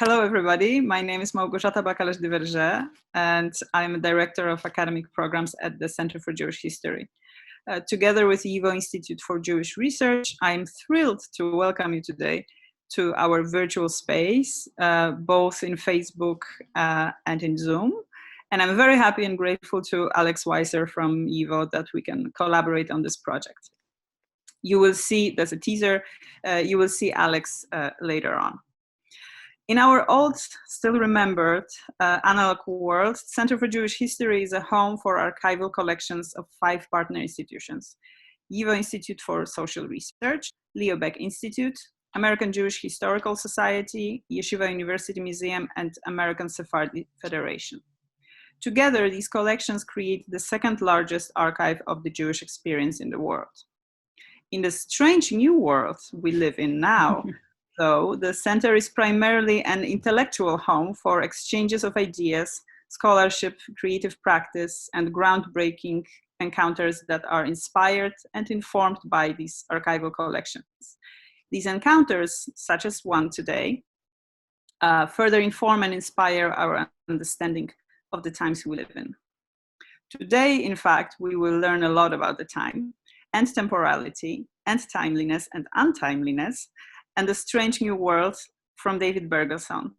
Hello, everybody. My name is Małgorzata Bakalarz-de and I'm a director of academic programs at the Center for Jewish History. Together with the YIVO Institute for Jewish Research, I'm thrilled to welcome you today to our virtual space, both in Facebook and in Zoom. And I'm very happy and grateful to Alex Weiser from YIVO that we can collaborate on this project. You will see, there's a teaser, you will see Alex later on. In our old, still remembered analog world, Center for Jewish History is a home for archival collections of 5 partner institutions: YIVO Institute for Social Research, Leo Baeck Institute, American Jewish Historical Society, Yeshiva University Museum, and American Sephardi Federation. Together, these collections create the second largest archive of the Jewish experience in the world. In the strange new world we live in now, though, the center is primarily an intellectual home for exchanges of ideas, scholarship, creative practice, and groundbreaking encounters that are inspired and informed by these archival collections. These encounters, such as one today, further inform and inspire our understanding of the times we live in. Today, in fact, we will learn a lot about the time and temporality and timeliness and untimeliness and the strange new world from David Bergelson.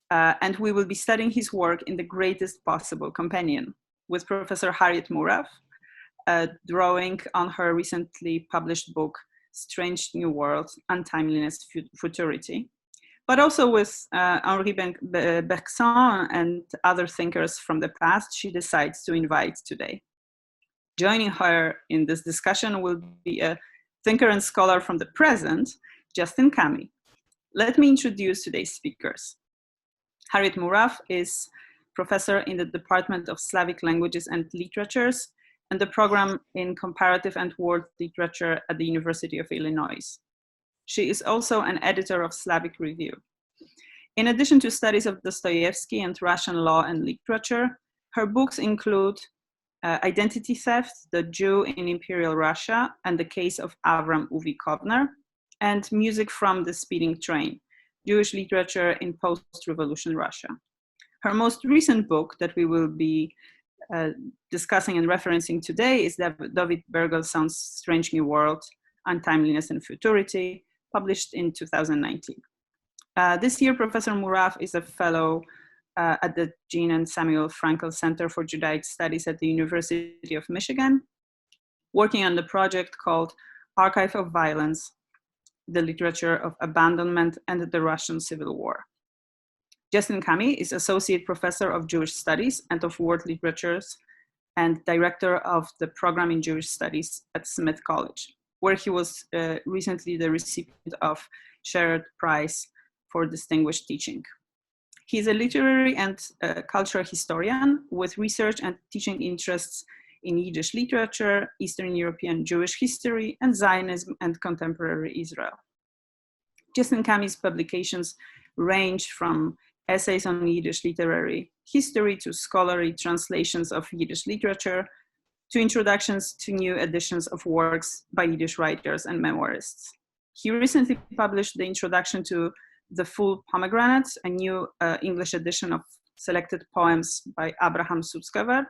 And we will be studying his work in the greatest possible companion with Professor Harriet Murav, drawing on her recently published book, Strange New World, Untimeliness, Futurity, but also with Henri Bergelson and other thinkers from the past she decides to invite today. Joining her in this discussion will be a thinker and scholar from the present, Justin Cammy. Let me introduce today's speakers. Harriet Murav is professor in the Department of Slavic Languages and Literatures and the program in Comparative and World Literature at the University of Illinois. She is also an editor of Slavic Review. In addition to studies of Dostoevsky and Russian law and literature, her books include Identity Theft, The Jew in Imperial Russia, and the Case of Avram Uvi Kovner, and Music from the Speeding Train, Jewish Literature in Post-Revolution Russia. Her most recent book that we will be discussing and referencing today is David Bergelson's Strange New World, Untimeliness and Futurity, published in 2019. This year, Professor Murav is a fellow at the Jean and Samuel Frankel Center for Judaic Studies at the University of Michigan, working on the project called Archive of Violence, the Literature of Abandonment and the Russian Civil War. Justin Cammy is Associate Professor of Jewish Studies and of World Literatures and Director of the Program in Jewish Studies at Smith College, where he was recently the recipient of Sherrod Prize for Distinguished Teaching. He is a literary and cultural historian with research and teaching interests in Yiddish literature, Eastern European Jewish history, and Zionism and contemporary Israel. Justin Cammy's publications range from essays on Yiddish literary history to scholarly translations of Yiddish literature, to introductions to new editions of works by Yiddish writers and memoirists. He recently published the introduction to The Full Pomegranate, a new English edition of selected poems by Abraham Sutzkever.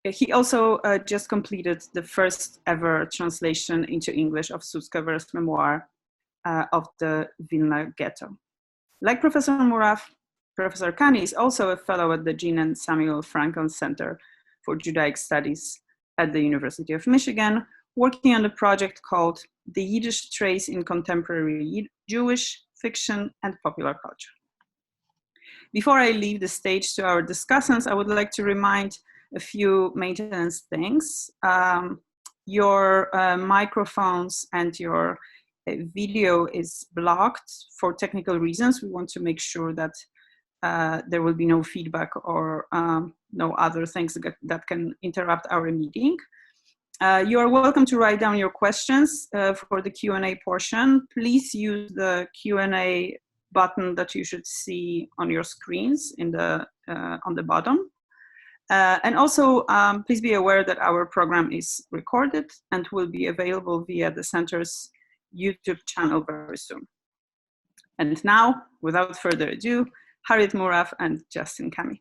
He also just completed the first ever translation into English of Sutzkever's memoir of the Vilna Ghetto. Like Professor Murav, Professor Cammy is also a fellow at the Jean and Samuel Frankel Center for Judaic Studies at the University of Michigan, working on a project called The Yiddish Trace in Contemporary Jewish Fiction and Popular Culture. Before I leave the stage to our discussants, I would like to remind a few maintenance things. Your microphones and your video is blocked for technical reasons. We want to make sure that there will be no feedback or no other things that can interrupt our meeting. You are welcome to write down your questions for the Q&A portion. Please use the Q&A button that you should see on your screens in the, on the bottom. And also, please be aware that our program is recorded and will be available via the Center's YouTube channel very soon. And now, without further ado, Harriet Murav and Justin Cammy.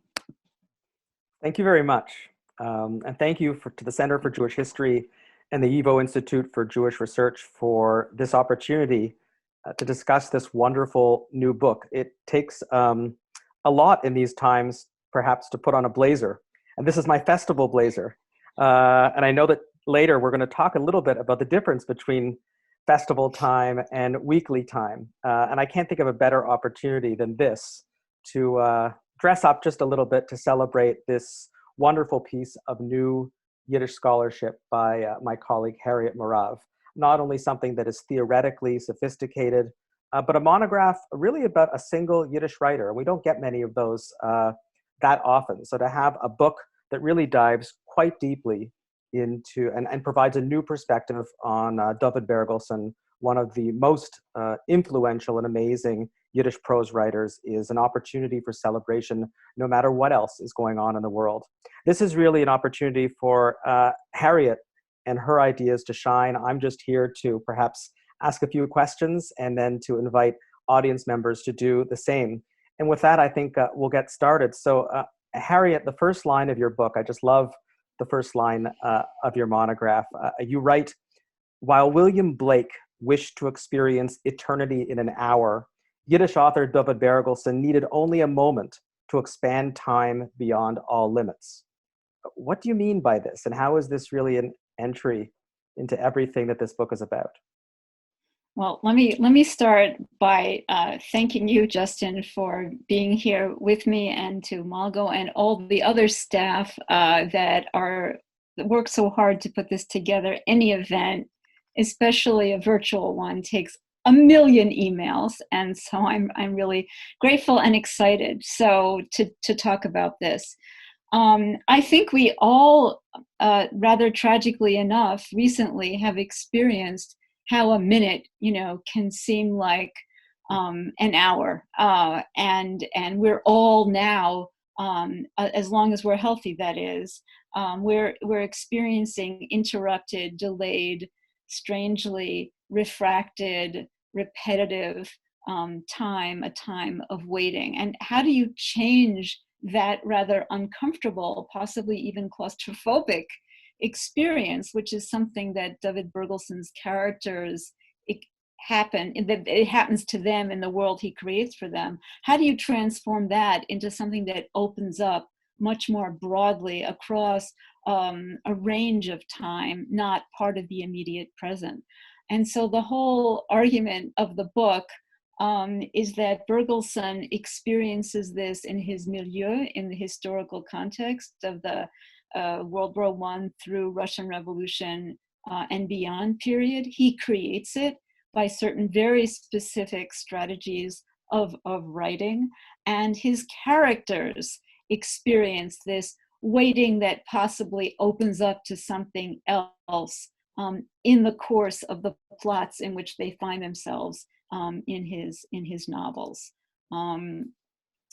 Thank you very much. And thank you to the Center for Jewish History and the YIVO Institute for Jewish Research for this opportunity to discuss this wonderful new book. It takes a lot in these times, perhaps, to put on a blazer. And this is my festival blazer. And I know that later we're going to talk a little bit about the difference between festival time and weekly time. And I can't think of a better opportunity than this to dress up just a little bit to celebrate this wonderful piece of new Yiddish scholarship by my colleague Harriet Murav. Not only something that is theoretically sophisticated, but a monograph really about a single Yiddish writer. And we don't get many of those that often. So to have a book that really dives quite deeply into and provides a new perspective on David Bergelson, one of the most influential and amazing Yiddish prose writers, is an opportunity for celebration no matter what else is going on in the world. This is really an opportunity for Harriet and her ideas to shine. I'm just here to perhaps ask a few questions and then to invite audience members to do the same. And with that, I think we'll get started. So Harriet, the first line of your book, I just love the first line of your monograph. You write, "While William Blake wished to experience eternity in an hour, Yiddish author David Bergelson needed only a moment to expand time beyond all limits." What do you mean by this? And how is this really an entry into everything that this book is about? Well, let me start by thanking you, Justin, for being here with me, and to Margot and all the other staff that work so hard to put this together. Any event, especially a virtual one, takes a million emails, and so I'm really grateful and excited to talk about this. I think we all, rather tragically enough, recently have experienced how a minute, can seem like an hour, and we're all now, as long as we're healthy, that is, we're experiencing interrupted, delayed, strangely refracted, repetitive time, a time of waiting. And how do you change that rather uncomfortable, possibly even claustrophobic experience, which is something that David Bergelson's characters, it happens to them in the world he creates for them? How do you transform that into something that opens up much more broadly across a range of time, not part of the immediate present? And so the whole argument of the book is that Bergelson experiences this in his milieu, in the historical context of the World War I through Russian Revolution and beyond period. He creates it by certain very specific strategies of writing, and his characters experience this waiting that possibly opens up to something else in the course of the plots in which they find themselves in his novels.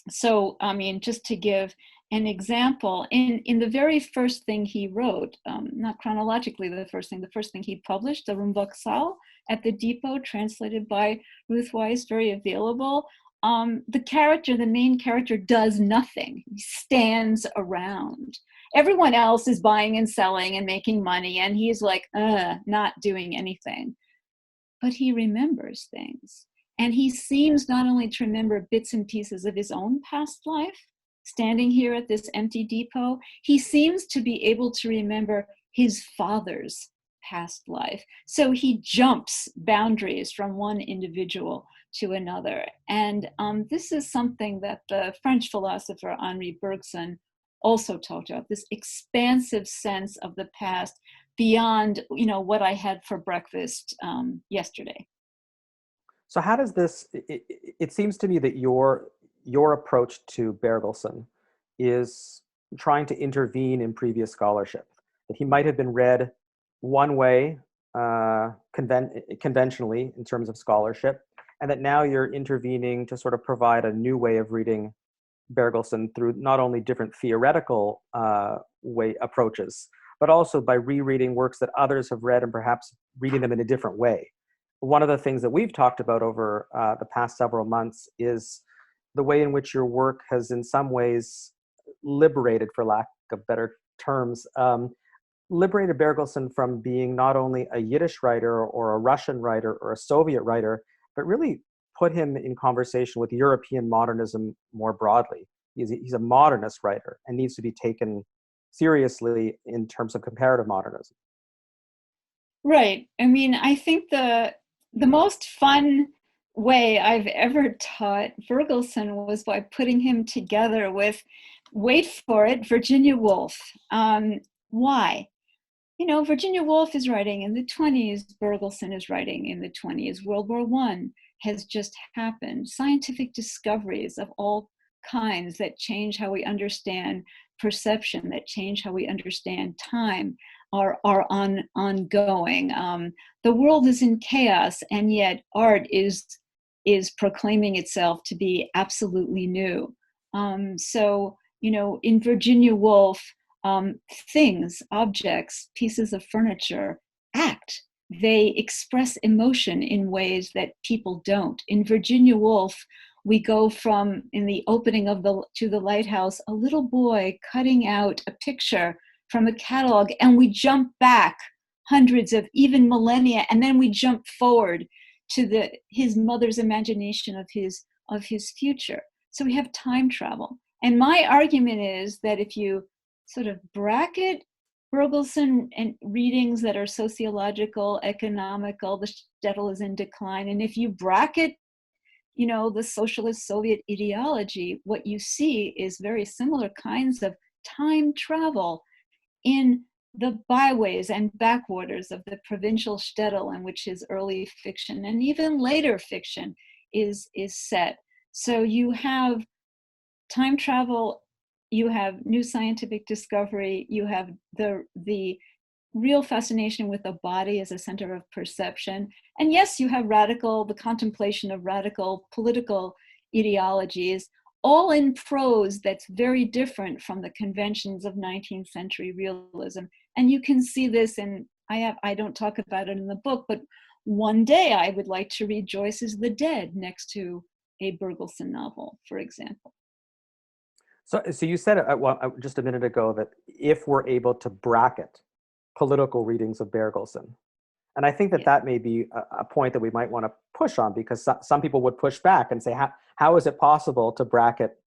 So, I mean, just to give an example, in the very first thing he wrote, not chronologically the first thing he published, the Rumboxal at the Depot, translated by Ruth Weiss, very available. The main character does nothing. He stands around. Everyone else is buying and selling and making money, and he's like, not doing anything. But he remembers things. And he seems not only to remember bits and pieces of his own past life, standing here at this empty depot, he seems to be able to remember his father's past life. So he jumps boundaries from one individual to another. And this is something that the French philosopher Henri Bergson also talked about, this expansive sense of the past beyond, what I had for breakfast yesterday. So how does this, it seems to me that your approach to Bergelson is trying to intervene in previous scholarship, that he might have been read one way conventionally in terms of scholarship, and that now you're intervening to sort of provide a new way of reading Bergelson through not only different theoretical approaches, but also by rereading works that others have read and perhaps reading them in a different way. one of the things that we've talked about over the past several months is the way in which your work has in some ways liberated, for lack of better terms, liberated Bergelson from being not only a Yiddish writer or a Russian writer or a Soviet writer, but really put him in conversation with European modernism more broadly. He's a modernist writer and needs to be taken seriously in terms of comparative modernism. Right. I mean, I think the most fun way I've ever taught Bergelson was by putting him together with, wait for it, Virginia Woolf. Why? You know, Virginia Woolf is writing in the 20s, Bergelson is writing in the 20s, World War I has just happened. Scientific discoveries of all kinds that change how we understand perception, that change how we understand time, are ongoing. The world is in chaos, and yet art is proclaiming itself to be absolutely new. So, you know, in Virginia Woolf, things, objects, pieces of furniture act. They express emotion in ways that people don't. In Virginia Woolf, we go from, in the opening of to the lighthouse, a little boy cutting out a picture from a catalog, and we jump back hundreds of even millennia, and then we jump forward to his mother's imagination of his future. So we have time travel. And my argument is that if you sort of bracket Bergelson and readings that are sociological, economical, the shtetl is in decline, and if you bracket, you know, the socialist Soviet ideology, what you see is very similar kinds of time travel in the byways and backwaters of the provincial shtetl in which his early fiction and even later fiction is set. So you have time travel, you have new scientific discovery, you have the real fascination with the body as a center of perception. And yes, you have the contemplation of radical political ideologies, all in prose that's very different from the conventions of 19th century realism. And you can see this in, I don't talk about it in the book, but one day I would like to read Joyce's The Dead next to a Bergelson novel, for example. So you said just a minute ago that if we're able to bracket political readings of Bergelson, and I think that that may be a point that we might want to push on, because some people would push back and say, how is it possible to bracket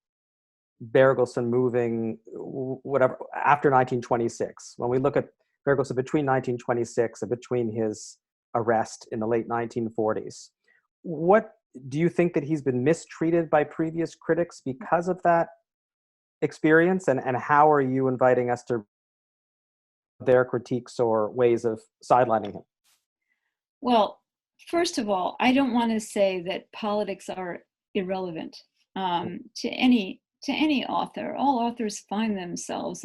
Bergelson moving whatever after 1926? When we look at Bergelson between 1926 and between his arrest in the late 1940s, what do you think that he's been mistreated by previous critics because of that experience, and how are you inviting us to their critiques or ways of sidelining him? Well, first of all, I don't want to say that politics are irrelevant to any author. All authors find themselves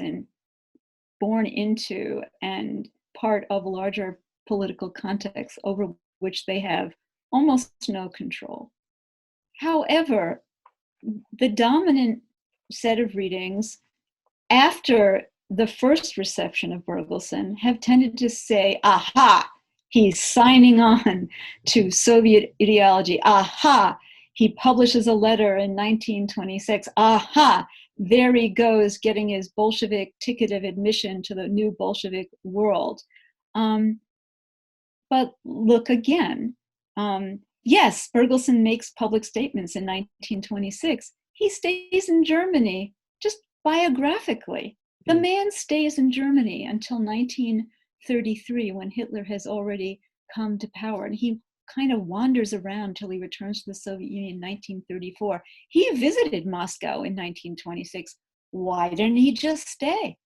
born into and part of larger political contexts over which they have almost no control. However, the dominant set of readings after the first reception of Bergelson have tended to say, aha, he's signing on to Soviet ideology. Aha, he publishes a letter in 1926. Aha, there he goes getting his Bolshevik ticket of admission to the new Bolshevik world. But look again. Yes, Bergelson makes public statements in 1926. He stays in Germany just biographically. The man stays in Germany until 1933, when Hitler has already come to power. And he kind of wanders around till he returns to the Soviet Union in 1934. He visited Moscow in 1926. Why didn't he just stay?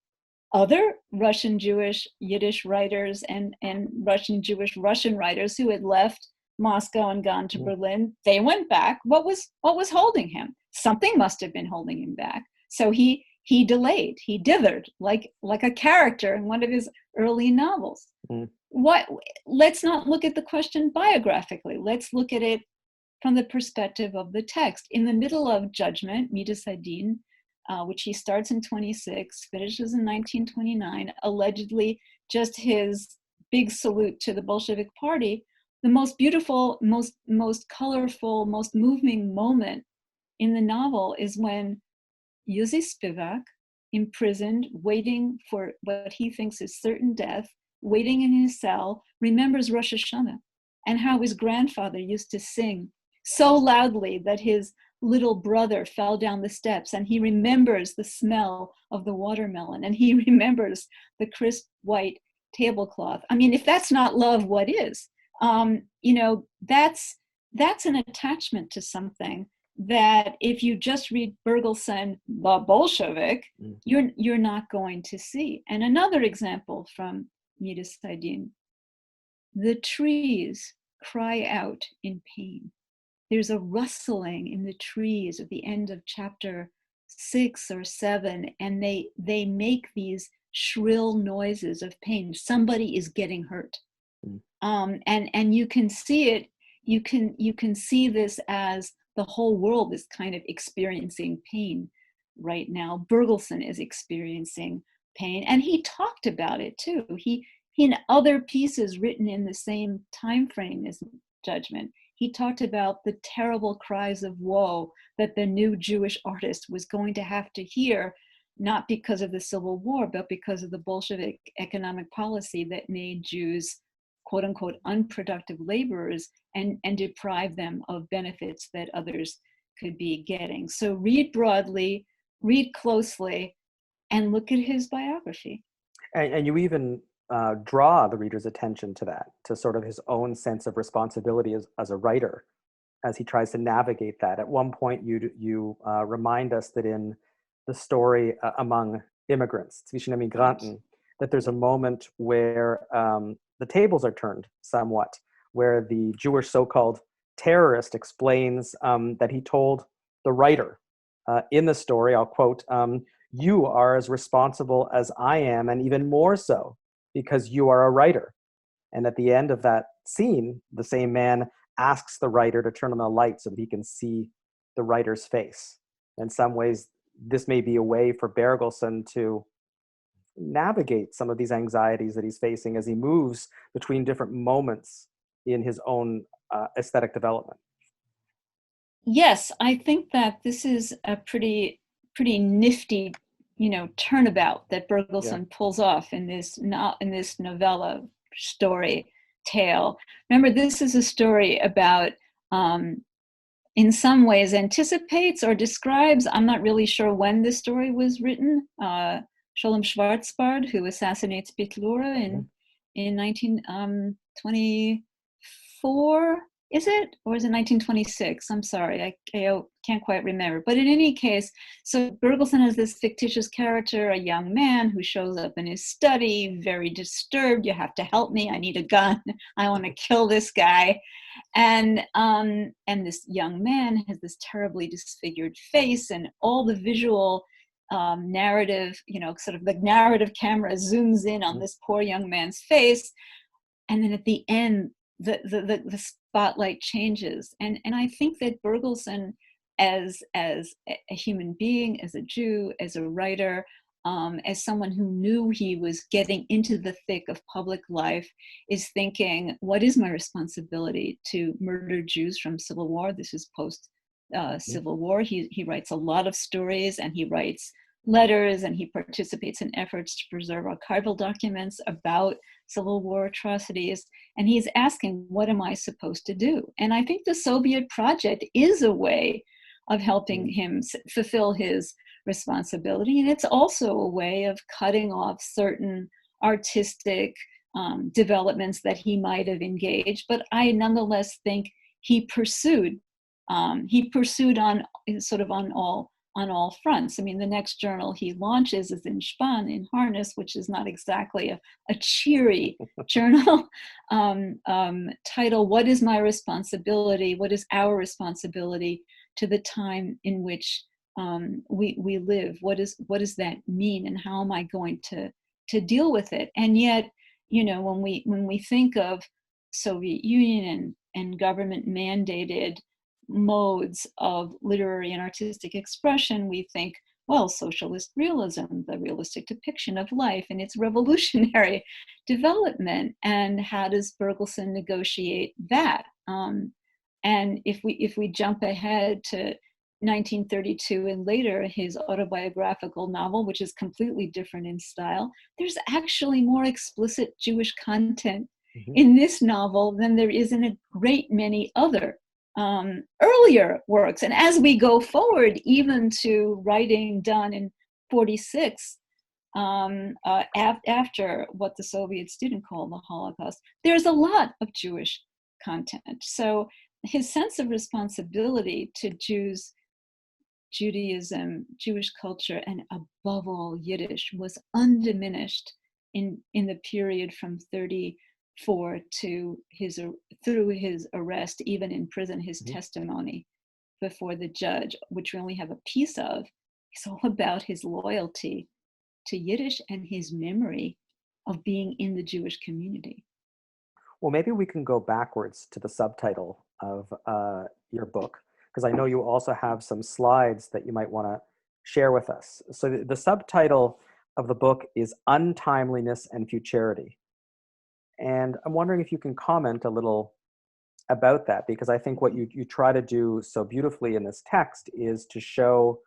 Other Russian Jewish Yiddish writers and Russian Jewish Russian writers who had left Moscow and gone to Berlin, they went back. What was holding him? Something must have been holding him back. So he delayed, he dithered like a character in one of his early novels. Let's not look at the question biographically. Let's look at it from the perspective of the text. In the middle of Judgment, Midas Hadin, which he starts in 26, finishes in 1929, allegedly just his big salute to the Bolshevik Party. the most beautiful, most colorful, most moving moment in the novel is when Jussi Spivak, imprisoned, waiting for what he thinks is certain death, waiting in his cell, remembers Rosh Hashanah and how his grandfather used to sing so loudly that his little brother fell down the steps, and he remembers the smell of the watermelon, and he remembers the crisp white tablecloth. I mean, if that's not love, what is? You know, that's an attachment to something that if you just read Bergelson, the Bolshevik, you're not going to see. And another example from Nida Saidin, the trees cry out in pain. There's a rustling in the trees at the end of chapter 6 or 7, and they make these shrill noises of pain. Somebody is getting hurt. And you can see it, you can see this as the whole world is kind of experiencing pain right now. Bergelson is experiencing pain, and he talked about it too. He in other pieces written in the same time frame as Judgment, he talked about the terrible cries of woe that the new Jewish artist was going to have to hear, not because of the Civil War, but because of the Bolshevik economic policy that made Jews, quote unquote, unproductive laborers and deprive them of benefits that others could be getting. So read broadly, read closely, and look at his biography. And you even draw the reader's attention to that, to sort of his own sense of responsibility as a writer, as he tries to navigate that. At one point, you remind us that in the story Among Immigrants, zwischen Migranten, that there's a moment where the tables are turned somewhat, where the Jewish so-called terrorist explains that he told the writer in the story, I'll quote, "You are as responsible as I am, and even more so, because you are a writer." And at the end of that scene, the same man asks the writer to turn on the light so that he can see the writer's face. In some ways, this may be a way for Bergelson to navigate some of these anxieties that he's facing as he moves between different moments in his own aesthetic development. Yes, I think that this is a pretty nifty, turnabout that Bergelson pulls off in this novella story tale. Remember, this is a story about, in some ways, anticipates or describes. I'm not really sure when this story was written. Sholem Schwarzbard, who assassinates Petlura in 1924. Is it? Or is it 1926? I'm sorry, I can't quite remember. But in any case, so Bergelson has this fictitious character, a young man who shows up in his study, very disturbed. You have to help me. I need a gun. I want to kill this guy. And this young man has this terribly disfigured face, and all the visual narrative, sort of the narrative camera zooms in on this poor young man's face. And then at the end, the spotlight changes. And I think that Bergelson, as a human being, as a Jew, as a writer, as someone who knew he was getting into the thick of public life, is thinking, what is my responsibility to murder Jews from Civil War? This is post Civil War. He writes a lot of stories, and he writes letters, and he participates in efforts to preserve archival documents about Civil War atrocities. And he's asking, what am I supposed to do? And I think the Soviet project is a way of helping him fulfill his responsibility. And it's also a way of cutting off certain artistic developments that he might have engaged. But I nonetheless think he pursued on all fronts. I mean, the next journal he launches is in Span, in Harness, which is not exactly a cheery journal. Title, What is my responsibility? What is our responsibility to the time in which we live? What does that mean, and how am I going to deal with it? And yet, when we think of Soviet Union and government mandated modes of literary and artistic expression, we think well, socialist realism, the realistic depiction of life and its revolutionary development, and how does Bergelson negotiate that? And if we jump ahead to 1932 and later, his autobiographical novel, which is completely different in style, there's actually more explicit Jewish content in this novel than there is in a great many other earlier works. And as we go forward, even to writing done in 46, after what the Soviets didn't call the Holocaust, there's a lot of Jewish content. So his sense of responsibility to Jews, Judaism, Jewish culture, and above all Yiddish was undiminished in the period from 34 to through his arrest, even in prison, his testimony before the judge, which we only have a piece of, is all about his loyalty to Yiddish and his memory of being in the Jewish community. Well, maybe we can go backwards to the subtitle of your book, because I know you also have some slides that you might want to share with us. So the subtitle of the book is Untimeliness and Futurity. And I'm wondering if you can comment a little about that, because I think what you try to do so beautifully in this text is to show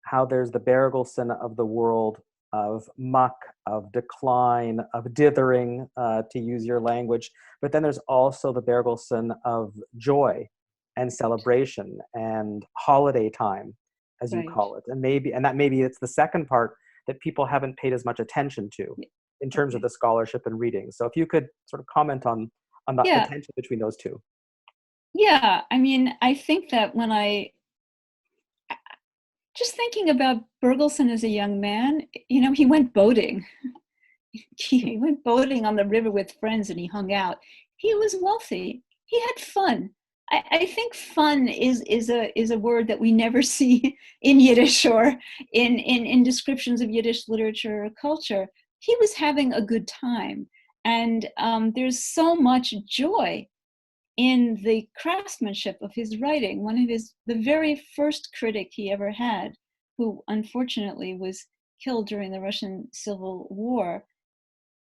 how there's the Bergelson of the world of muck, of decline, of dithering, to use your language. But then there's also the Bergelson of joy and celebration and holiday time, as you call it. And maybe it's the second part that people haven't paid as much attention to in terms of the scholarship and reading. So if you could sort of comment on the tension between those two. Yeah, I mean, I think that when just thinking about Bergelson as a young man, he went boating. He went boating on the river with friends and he hung out. He was wealthy. He had fun. I think fun is a word that we never see in Yiddish or in descriptions of Yiddish literature or culture. He was having a good time. And there's so much joy in the craftsmanship of his writing. The very first critic he ever had, who unfortunately was killed during the Russian Civil War,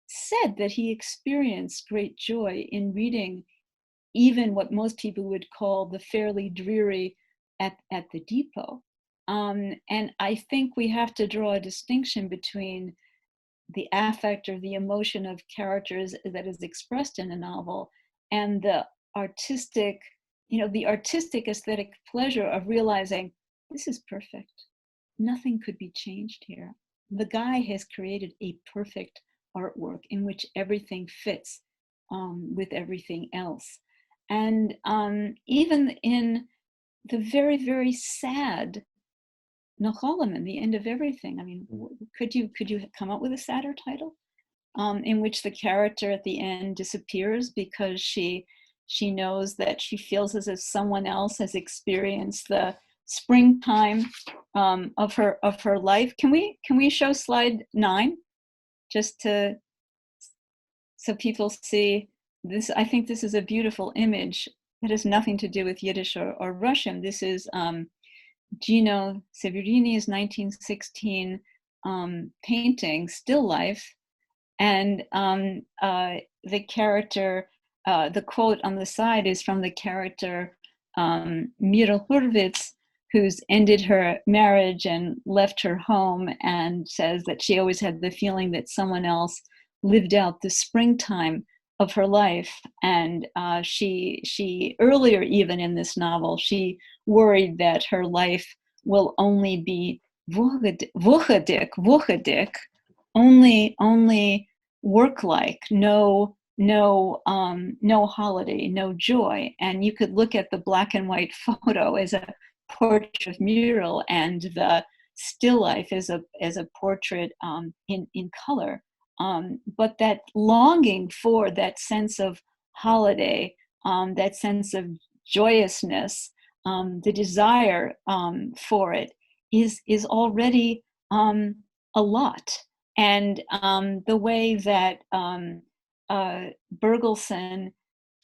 said that he experienced great joy in reading even what most people would call the fairly dreary at the Depot. And I think we have to draw a distinction between the affect or the emotion of characters that is expressed in a novel and the artistic aesthetic pleasure of realizing this is perfect. Nothing could be changed here. The guy has created a perfect artwork in which everything fits with everything else. And even in the very, very sad Nocholim, the end of everything. I mean, could you come up with a sadder title in which the character at the end disappears because she knows that she feels as if someone else has experienced the springtime of her life? Can we show slide 9 just so people see this? I think this is a beautiful image that has nothing to do with Yiddish or Russian. This is Gino Severini's 1916 painting, Still Life, and the character, the quote on the side is from the character Mira Hurwitz, who's ended her marriage and left her home, and says that she always had the feeling that someone else lived out the springtime of her life. And she earlier, even in this novel, she worried that her life will only be wuchedik, only work-like, no holiday, no joy. And you could look at the black and white photo as a portrait mural, and the still life as a portrait in color. But that longing for that sense of holiday, that sense of joyousness, the desire for it is already a lot. And the way that Bergelson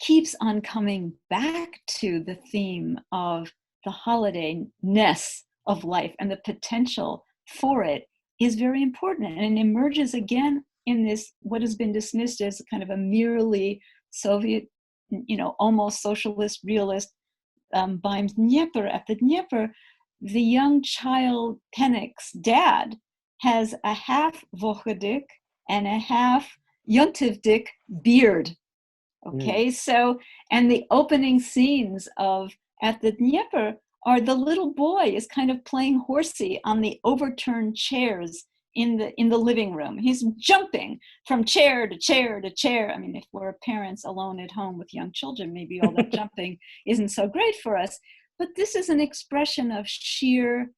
keeps on coming back to the theme of the holidayness of life and the potential for it is very important, and it emerges again in this, what has been dismissed as kind of a merely Soviet, almost socialist, realist, beim Dnieper, at the Dnieper, the young child Penek's dad has a half Volchedick and a half yontevdikayt beard. Okay, so, and the opening scenes of At the Dnieper are the little boy is kind of playing horsey on the overturned chairs in the living room. He's jumping from chair to chair to chair. I mean, if we're parents alone at home with young children, maybe all that jumping isn't so great for us. But this is an expression of sheer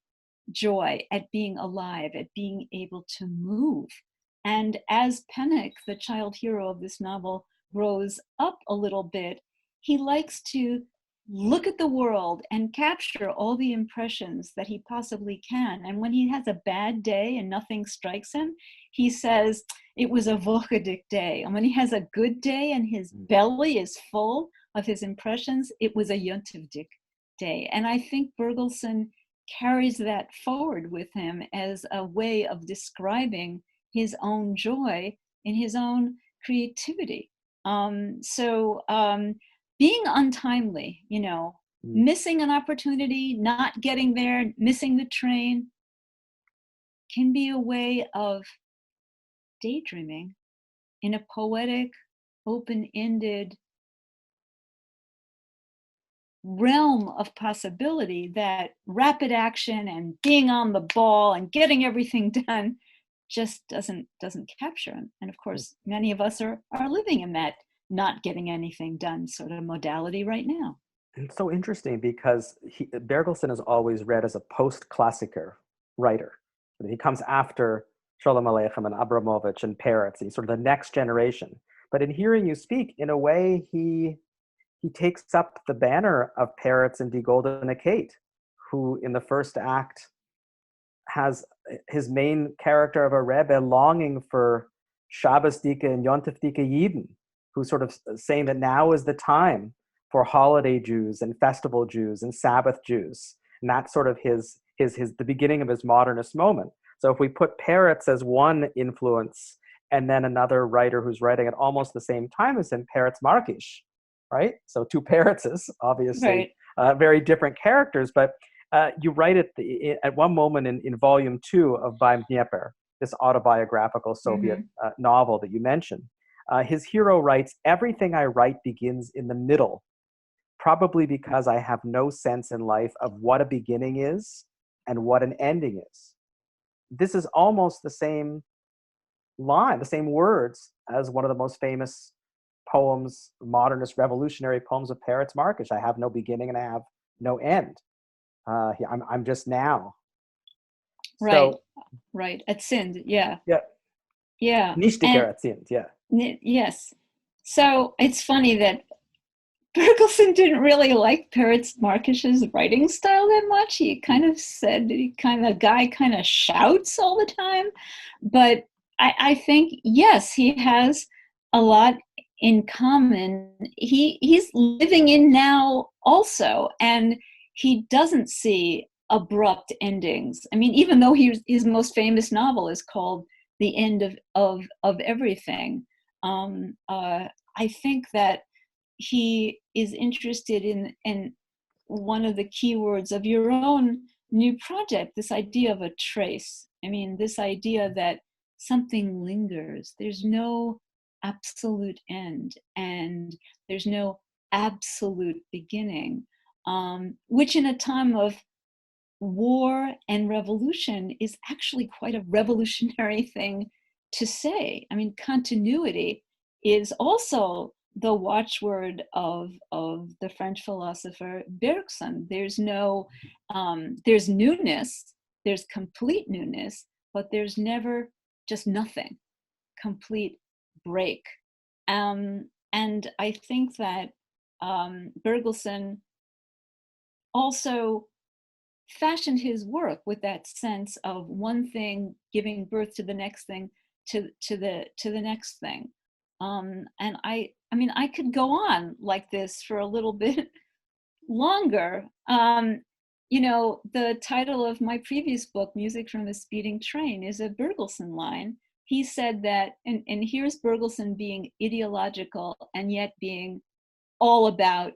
joy at being alive, at being able to move. And as Penek, the child hero of this novel, grows up a little bit, he likes to look at the world and capture all the impressions that he possibly can. And when he has a bad day and nothing strikes him, he says, it was a Volchedick day. And when he has a good day and his belly is full of his impressions, it was a yontevdikayt day. And I think Bergelson carries that forward with him as a way of describing his own joy in his own creativity. Being untimely, missing an opportunity, not getting there, missing the train, can be a way of daydreaming in a poetic, open-ended realm of possibility that rapid action and being on the ball and getting everything done just doesn't capture. And of course, many of us are living in that not getting anything done sort of modality right now. It's so interesting because Bergelson is always read as a post-Klassiker writer. He comes after Sholem Aleichem and Abramovich and Peretz. He's sort of the next generation. But in hearing you speak, in a way, he takes up the banner of Peretz and daydreaming, who in the first act has his main character of a Rebbe longing for Shabbos Dika and yontevdikayt, who's sort of saying that now is the time for holiday Jews and festival Jews and Sabbath Jews. And that's sort of the beginning of his modernist moment. So if we put Peretz as one influence and then another writer who's writing at almost the same time as him, Peretz Markish, right? So two Peretzes, obviously, right. Very different characters, but you write at one moment in volume 2 of Beim Dnieper, this autobiographical Soviet novel that you mentioned. His hero writes, "Everything I write begins in the middle, probably because I have no sense in life of what a beginning is and what an ending is." This is almost the same line, the same words as one of the most famous poems, modernist revolutionary poems of Peretz Markish. I have no beginning and I have no end. I'm just now. Right, right. At Sind, yeah. Yeah. Yeah. Nichtiger at Sind, yeah. Yes. So it's funny that Bergelson didn't really like Peretz Markish's writing style that much. He kind of said the guy kind of shouts all the time. But I think, yes, he has a lot in common. He's living in now also, and he doesn't see abrupt endings. I mean, even though his most famous novel is called The End of Everything, I think that he is interested in one of the keywords of your own new project, this idea of a trace. I mean, this idea that something lingers. There's no absolute end, and there's no absolute beginning, which in a time of war and revolution is actually quite a revolutionary thing to say. I mean, continuity is also the watchword of the French philosopher Bergson. There's newness, there's complete newness, but there's never just nothing, complete break. And I think that Bergelson also fashioned his work with that sense of one thing giving birth to the next thing, to the next thing. And I mean, I could go on like this for a little bit longer. you know, the title of my previous book, Music from a Speeding Train, is a Bergelson line. He said that, and here's Bergelson being ideological and yet being all about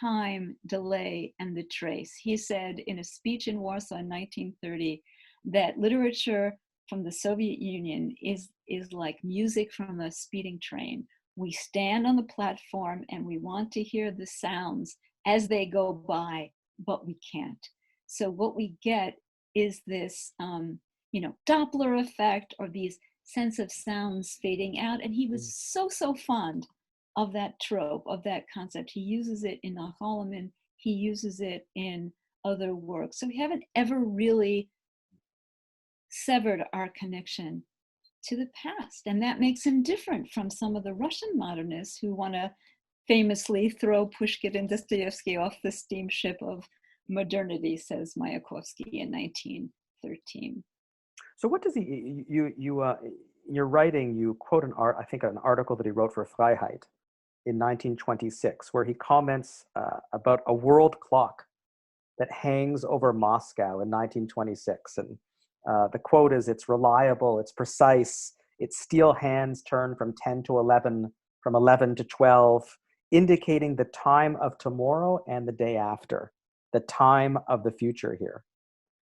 time, delay, and the trace. He said in a speech in Warsaw in 1930 that literature from the Soviet Union is like music from a speeding train. We stand on the platform and we want to hear the sounds as they go by, but we can't. So what we get is this, you know, Doppler effect, or these sense of sounds fading out. And he was so fond of that trope, of that concept. He uses it in Nach-Allemann, he uses it in other works. So we haven't ever really severed our connection to the past. And that makes him different from some of the Russian modernists who want to famously throw Pushkin and Dostoevsky off the steamship of modernity, says Mayakovsky in 1913. So what does he, in your writing, you quote an article that he wrote for Freiheit in 1926, where he comments about a world clock that hangs over Moscow in 1926. And the quote is, "It's reliable, it's precise, its steel hands turn from 10 to 11, from 11 to 12, indicating the time of tomorrow and the day after, the time of the future here."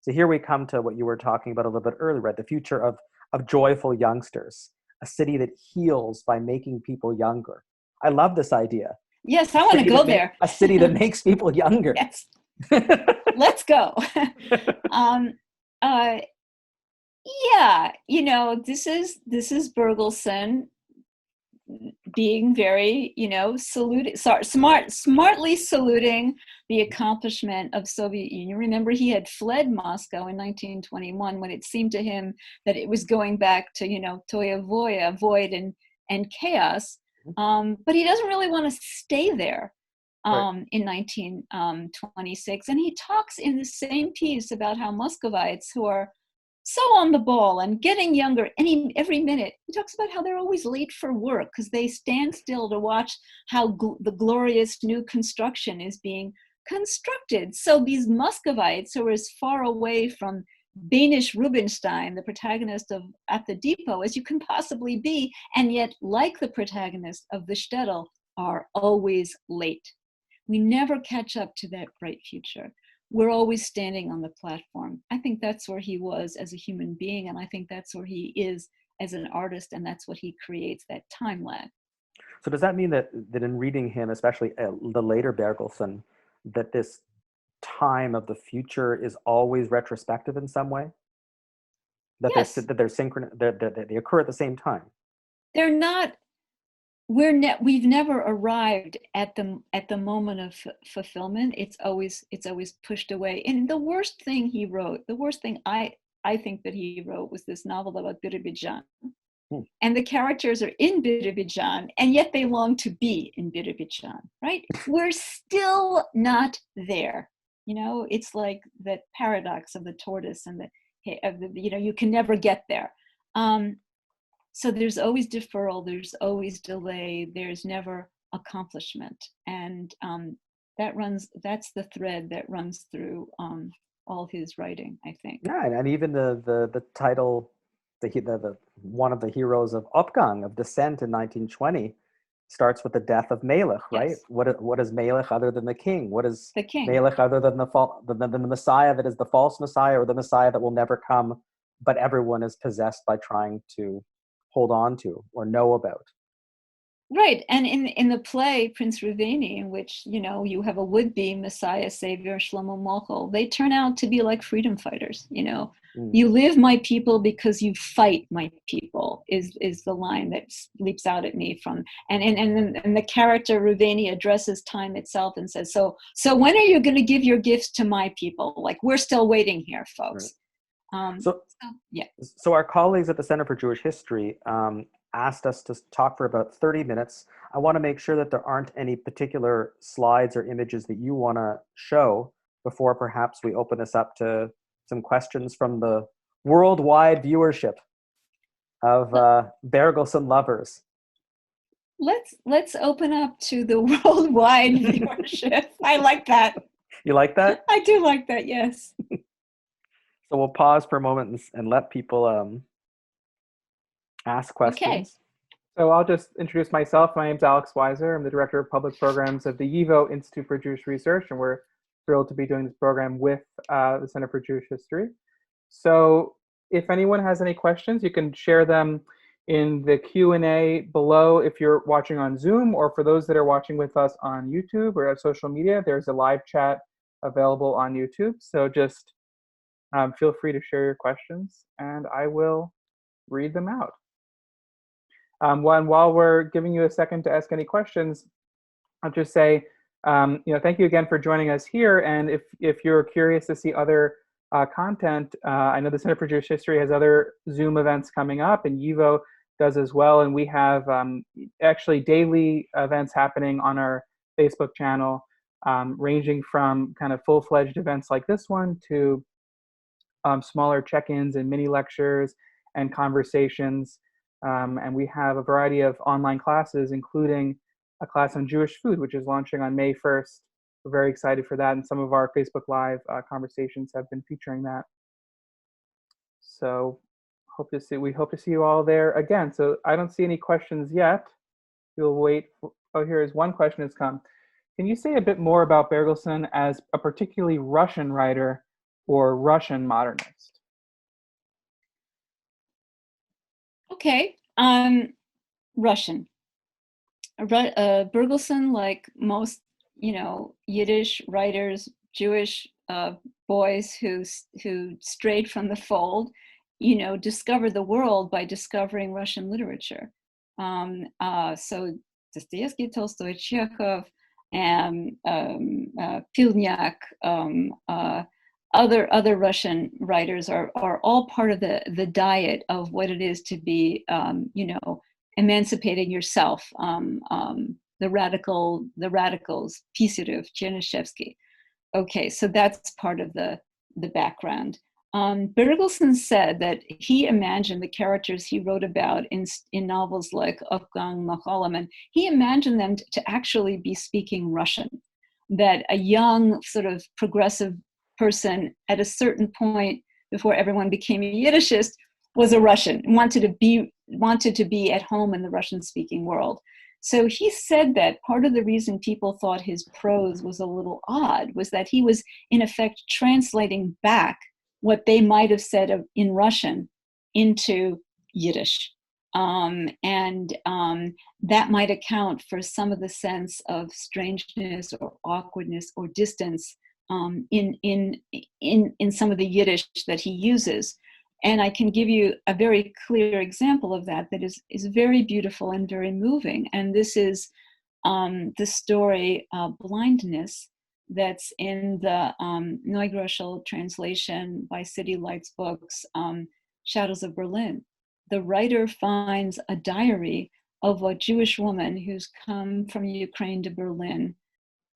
So here we come to what you were talking about a little bit earlier, right? The future of joyful youngsters, a city that heals by making people younger. I love this idea. Yes, I want to go there. A city that makes people younger. Yes. Let's go. Yeah, you know, this is Bergelson being very, you know, smartly saluting the accomplishment of Soviet Union. Remember, he had fled Moscow in 1921 when it seemed to him that it was going back to, you know, Toya Voya, void and chaos. But he doesn't really want to stay there in 1926. And he talks in the same piece about how Muscovites, who are so on the ball and getting younger every minute, he talks about how they're always late for work because they stand still to watch how the glorious new construction is being constructed. So these Muscovites, who are as far away from Banish Rubinstein, the protagonist of At the Depot, as you can possibly be, and yet, like the protagonist of The Shtetl, are always late. We never catch up to that bright future. We're always standing on the platform. I think that's where he was as a human being, and I think that's where he is as an artist, and that's what he creates, that time lag. So does that mean that in reading him, especially the later Bergelson, that this time of the future is always retrospective in some way? That yes. they're synchronous, that they occur at the same time? They're not. We've never arrived at the moment of fulfillment. It's always pushed away. And the worst thing he wrote, the worst thing I think that he wrote, was this novel about Birobidzhan. And the characters are in Birobidzhan, and yet they long to be in Birobidzhan, right? We're still not there. You know, it's like that paradox of the tortoise and you know, you can never get there. So there's always deferral, there's always delay, there's never accomplishment. And that's the thread that runs through all his writing, I think. Yeah, and even the title, the one of the heroes of Upgang, of Descent in 1920, starts with the death of Melech, right? Yes. What is Melech other than the king? What is the king? Melech other than the Messiah that is the false Messiah, or the Messiah that will never come, but everyone is possessed by trying to hold on to or know about. Right, and in the play Prince Ruveni, in which, you know, you have a would-be Messiah savior, Shlomo Mochel, they turn out to be like freedom fighters. You know, you live my people because you fight my people is the line that leaps out at me from, and the character Ruveni addresses time itself and says, so when are you going to give your gifts to my people? Like, we're still waiting here, folks. Right. So our colleagues at the Center for Jewish History asked us to talk for about 30 minutes. I want to make sure that there aren't any particular slides or images that you want to show before perhaps we open this up to some questions from the worldwide viewership of Bergelson lovers. Let's open up to the worldwide viewership. I like that. You like that? I do like that, yes. So we'll pause for a moment and let people ask questions. Okay. So I'll just introduce myself. My name's Alex Weiser. I'm the Director of Public Programs of the YIVO Institute for Jewish Research, and we're thrilled to be doing this program with the Center for Jewish History. So if anyone has any questions, you can share them in the Q&A below if you're watching on Zoom, or for those that are watching with us on YouTube or social media, there's a live chat available on YouTube. So just feel free to share your questions, and I will read them out. While we're giving you a second to ask any questions, I'll just say, thank you again for joining us here. And if you're curious to see other content, I know the Center for Jewish History has other Zoom events coming up, and YIVO does as well. And we have actually daily events happening on our Facebook channel, ranging from kind of full-fledged events like this one to smaller check-ins and mini lectures and conversations. And we have a variety of online classes, including a class on Jewish food, which is launching on May 1st. We're very excited for that, and some of our Facebook Live conversations have been featuring that. So we hope to see you all there again. So I don't see any questions yet. We'll wait. Here is one question has come. Can you say a bit more about Bergelson as a particularly Russian writer or Russian modernist? Okay, Russian. Bergelson, like most, Yiddish writers, Jewish boys who strayed from the fold, discovered the world by discovering Russian literature. So Dostoevsky, Tolstoy, Chekhov, and Pilnyak, other Russian writers are all part of the diet of what it is to be, emancipating yourself. The radicals, Pisarev, Chernyshevsky. Okay, so that's part of the background. Bergelson said that he imagined the characters he wrote about in novels like Aufgang nach Allem, and he imagined them to actually be speaking Russian, that a young sort of progressive person at a certain point before everyone became a Yiddishist was a Russian, wanted to be at home in the Russian-speaking world. So he said that part of the reason people thought his prose was a little odd was that he was, in effect, translating back what they might have said in Russian into Yiddish. That might account for some of the sense of strangeness or awkwardness or distance in some of the Yiddish that he uses. And I can give you a very clear example of that is very beautiful and very moving. And this is the story Blindness that's in the Neugroschel translation by City Lights Books, Shadows of Berlin. The writer finds a diary of a Jewish woman who's come from Ukraine to Berlin,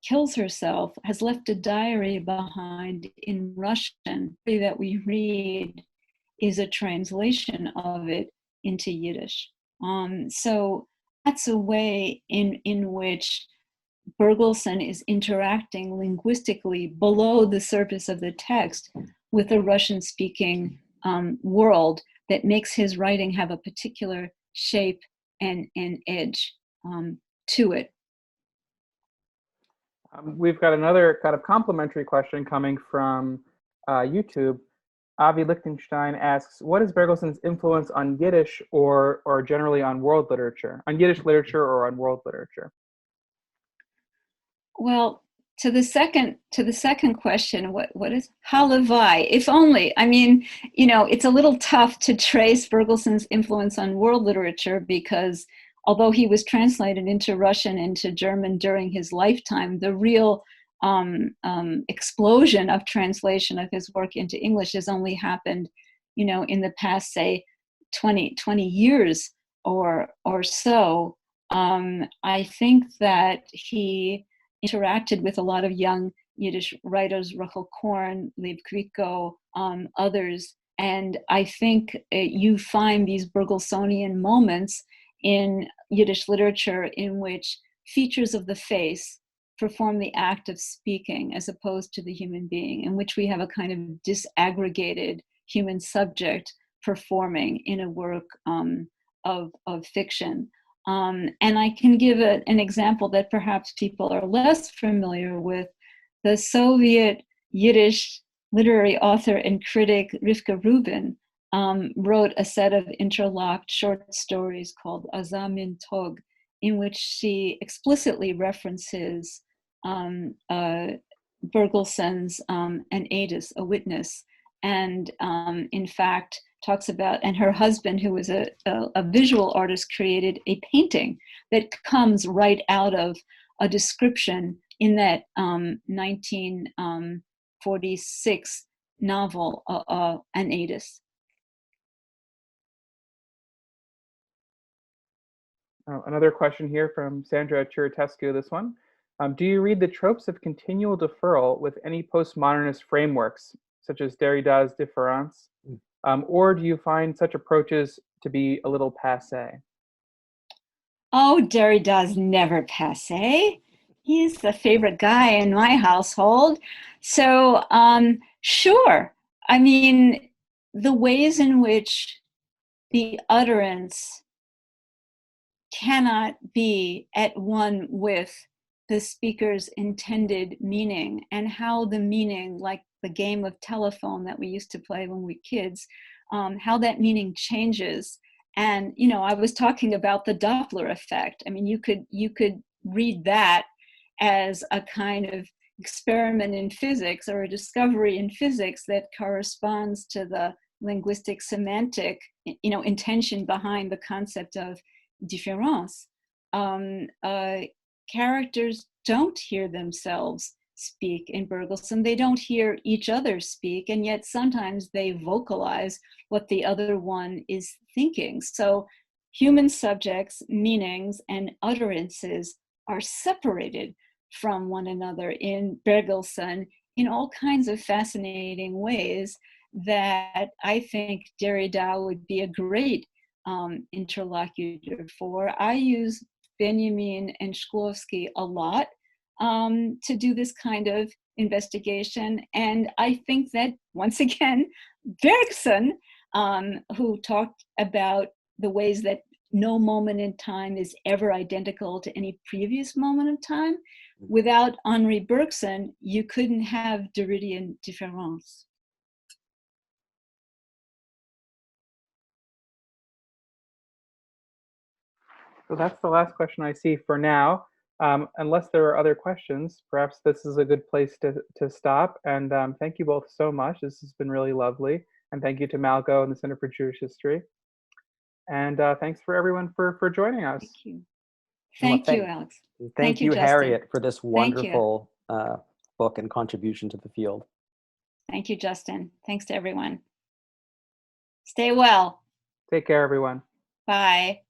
kills herself, has left a diary behind in Russian that we read is a translation of it into Yiddish. So that's a way in which Bergelson is interacting linguistically below the surface of the text with a Russian-speaking world that makes his writing have a particular shape and edge to it. We've got another kind of complimentary question coming from YouTube. Avi Lichtenstein asks, what is Bergelson's influence on Yiddish or generally on world literature, on Yiddish literature or on world literature? Well, to the second question, what is halavai? If only. I mean, it's a little tough to trace Bergelson's influence on world literature because although he was translated into Russian, into German during his lifetime, the real explosion of translation of his work into English has only happened, in the past, say, 20 years or so. I think that he interacted with a lot of young Yiddish writers, Rachel Korn, Leib Kriko, others, and I think you find these Bergelsonian moments in Yiddish literature in which features of the face perform the act of speaking as opposed to the human being, in which we have a kind of disaggregated human subject performing in a work of fiction. And I can give an example that perhaps people are less familiar with. The Soviet Yiddish literary author and critic Rivka Rubin wrote a set of interlocked short stories called Azamin Tog, in which she explicitly references Bergelson's An Aidis, a witness, and in fact talks about, and her husband, who was a visual artist, created a painting that comes right out of a description in that 1946 novel, An Aidis. Another question here from Sandra Chiritescu, this one. Do you read the tropes of continual deferral with any postmodernist frameworks, such as Derrida's différance, or do you find such approaches to be a little passé? Oh, Derrida's never passé. He's the favorite guy in my household. So, sure. I mean, the ways in which the utterance cannot be at one with the speaker's intended meaning, and how the meaning, like the game of telephone that we used to play when we were kids, how that meaning changes. And, you know, I was talking about the Doppler effect. I mean, you could read that as a kind of experiment in physics or a discovery in physics that corresponds to the linguistic semantic, you know, intention behind the concept of différance. Characters don't hear themselves speak in Bergelson. They don't hear each other speak, and yet sometimes they vocalize what the other one is thinking. So human subjects, meanings, and utterances are separated from one another in Bergelson in all kinds of fascinating ways that I think Derrida would be a great interlocutor for. I use Benjamin and Shklovsky a lot to do this kind of investigation. And I think that, once again, Bergson, who talked about the ways that no moment in time is ever identical to any previous moment of time, without Henri Bergson, you couldn't have Derridian différance. So that's the last question I see for now. Unless there are other questions, perhaps this is a good place to stop. And thank you both so much. This has been really lovely. And thank you to Malgo and the Center for Jewish History. And thanks for everyone for joining us. Thank you. Thank you, Alex. Thank you, Harriet, for this wonderful book and contribution to the field. Thank you, Justin. Thanks to everyone. Stay well. Take care, everyone. Bye.